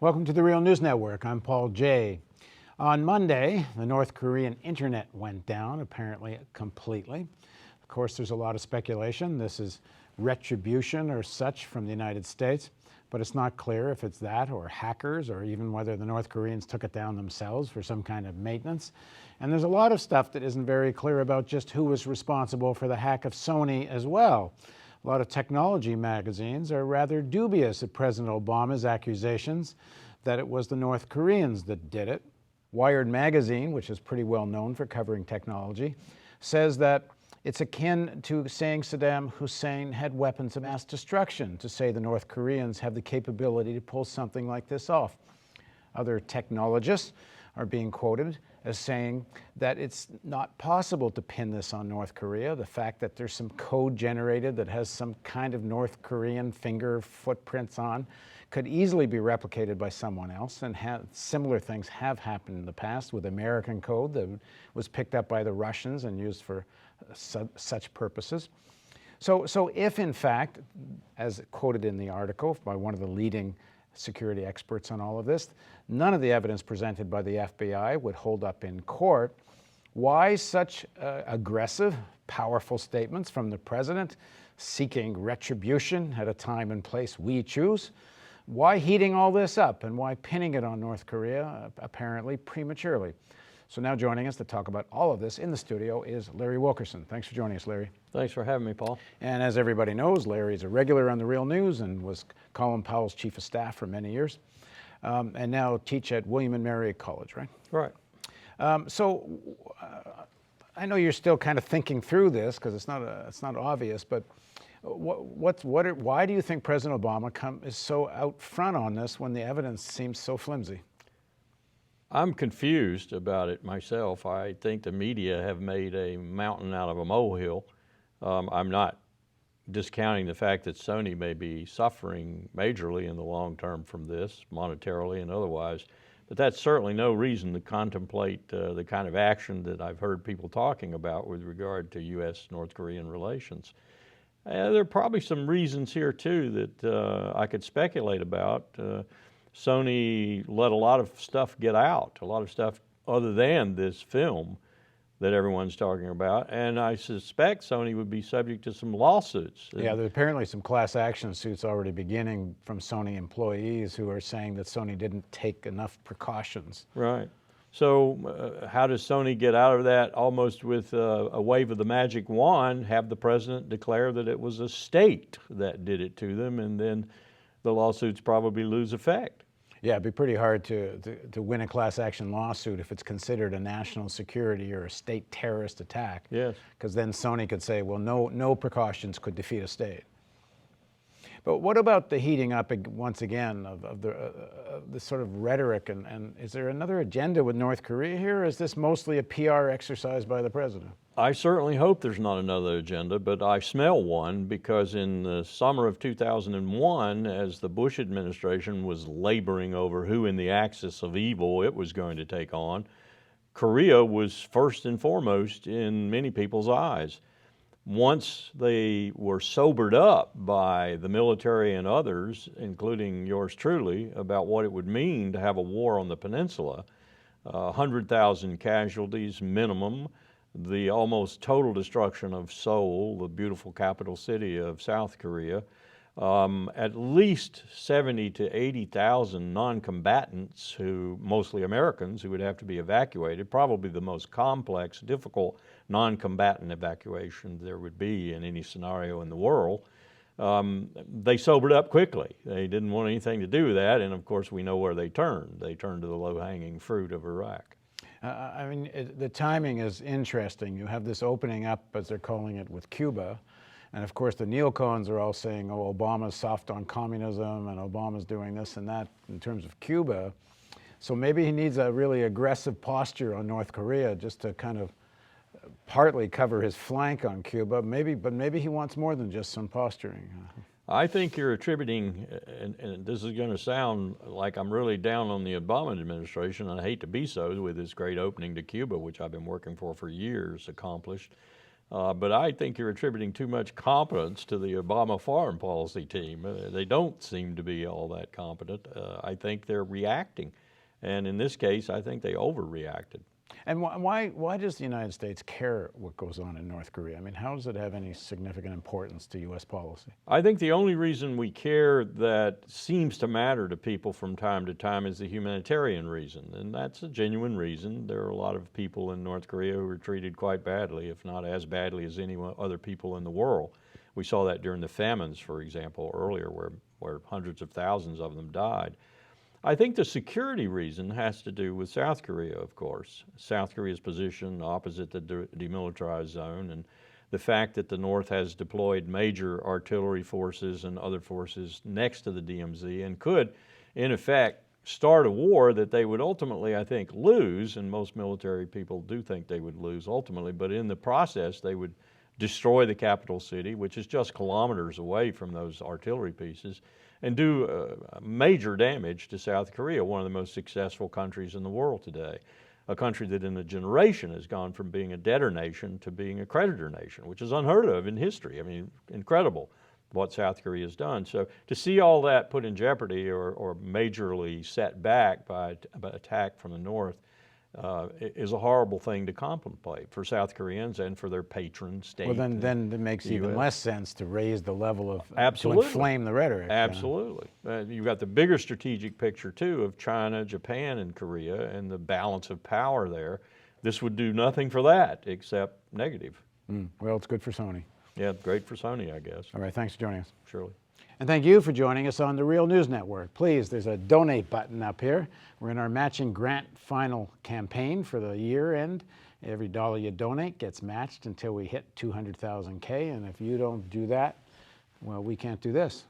Welcome to the Real News Network. I'm Paul Jay. On Monday, the North Korean internet went down, apparently completely. Of course, there's a lot of speculation. This is retribution or such from the United States, but it's not clear if it's that or hackers or even whether the North Koreans took it down themselves for some kind of maintenance. And there's a lot of stuff that isn't very clear about just who was responsible for the hack of Sony as well. A lot of technology magazines are rather dubious of President Obama's accusations that it was the North Koreans that did it. Wired magazine, which is pretty well known for covering technology, says that it's akin to saying Saddam Hussein had weapons of mass destruction, to say the North Koreans have the capability to pull something like this off. Other technologists are being quoted as saying that it's not possible to pin this on North Korea. The fact that there's some code generated that has some kind of North Korean finger footprints on could easily be replicated by someone else, and similar things have happened in the past with American code that was picked up by the Russians and used for such purposes. So if in fact, as quoted in the article by one of the leading security experts on all of this, none of the evidence presented by the FBI would hold up in court, why such aggressive, powerful statements from the president seeking retribution at a time and place we choose? Why heating all this up, and why pinning it on North Korea, apparently prematurely? So now joining us to talk about all of this in the studio is Larry Wilkerson. Thanks for joining us, Larry. Thanks for having me, Paul. And as everybody knows, Larry is a regular on The Real News and was Colin Powell's chief of staff for many years, and now teach at William & Mary College, right? Right. I know you're still kind of thinking through this because it's not obvious, but why do you think President Obama is so out front on this when the evidence seems so flimsy? I'm confused about it myself. I think the media have made a mountain out of a molehill. I'm not discounting the fact that Sony may be suffering majorly in the long term from this, monetarily and otherwise, but that's certainly no reason to contemplate the kind of action that I've heard people talking about with regard to U.S.-North Korean relations. There are probably some reasons here, too, that I could speculate about. Sony let a lot of stuff get out, a lot of stuff other than this film that everyone's talking about, and I suspect Sony would be subject to some lawsuits. Yeah, there's apparently some class action suits already beginning from Sony employees who are saying that Sony didn't take enough precautions. Right. So how does Sony get out of that almost with a wave of the magic wand, have the president declare that it was a state that did it to them, and then the lawsuits probably lose effect? Yeah, it'd be pretty hard to win a class action lawsuit if it's considered a national security or a state terrorist attack. Yes. Because then Sony could say, well, no precautions could defeat a state. But what about the heating up once again of the sort of rhetoric, and is there another agenda with North Korea here, or is this mostly a PR exercise by the president? I certainly hope there's not another agenda, but I smell one, because in the summer of 2001, as the Bush administration was laboring over who in the axis of evil it was going to take on, Korea was first and foremost in many people's eyes. Once they were sobered up by the military and others, including yours truly, about what it would mean to have a war on the peninsula, 100,000 casualties minimum, the almost total destruction of Seoul, the beautiful capital city of South Korea, at least 70 to 80,000 non-combatants, who mostly Americans, who would have to be evacuated, probably the most complex, difficult non-combatant evacuation there would be in any scenario in the world. They sobered up quickly. They didn't want anything to do with that, and of course we know where they turned. They turned to the low-hanging fruit of Iraq. I mean, the timing is interesting. You have this opening up, as they're calling it, with Cuba. And of course, the neocons are all saying, oh, Obama's soft on communism and Obama's doing this and that in terms of Cuba. So maybe he needs a really aggressive posture on North Korea just to kind of partly cover his flank on Cuba. But maybe he wants more than just some posturing. I think you're attributing, and this is going to sound like I'm really down on the Obama administration, and I hate to be so with this great opening to Cuba, which I've been working for years, accomplished. But I think you're attributing too much competence to the Obama foreign policy team. They don't seem to be all that competent. I think they're reacting. And in this case, I think they overreacted. And why does the United States care what goes on in North Korea? I mean, how does it have any significant importance to U.S. policy? I think the only reason we care that seems to matter to people from time to time is the humanitarian reason, and that's a genuine reason. There are a lot of people in North Korea who were treated quite badly, if not as badly as any other people in the world. We saw that during the famines, for example, earlier, where hundreds of thousands of them died. I think the security reason has to do with South Korea, of course. South Korea's position opposite the demilitarized zone, and the fact that the North has deployed major artillery forces and other forces next to the DMZ and could, in effect, start a war that they would ultimately, I think, lose, and most military people do think they would lose ultimately, but in the process they would destroy the capital city, which is just kilometers away from those artillery pieces, and do major damage to South Korea, one of the most successful countries in the world today. A country that in a generation has gone from being a debtor nation to being a creditor nation, which is unheard of in history. I mean, incredible what South Korea has done. So to see all that put in jeopardy or majorly set back by attack from the North is a horrible thing to contemplate for South Koreans and for their patron state. Well, then it makes even US. less sense to raise the level of, Absolutely. to inflame the rhetoric. Absolutely. You've got the bigger strategic picture, too, of China, Japan, and Korea, and the balance of power there. This would do nothing for that except negative. Well, it's good for Sony. Yeah, great for Sony, I guess. All right, thanks for joining us. Surely. And thank you for joining us on the Real News Network. Please, there's a donate button up here. We're in our matching grant final campaign for the year end. Every dollar you donate gets matched until we hit 200,000 K, and if you don't do that, well, we can't do this.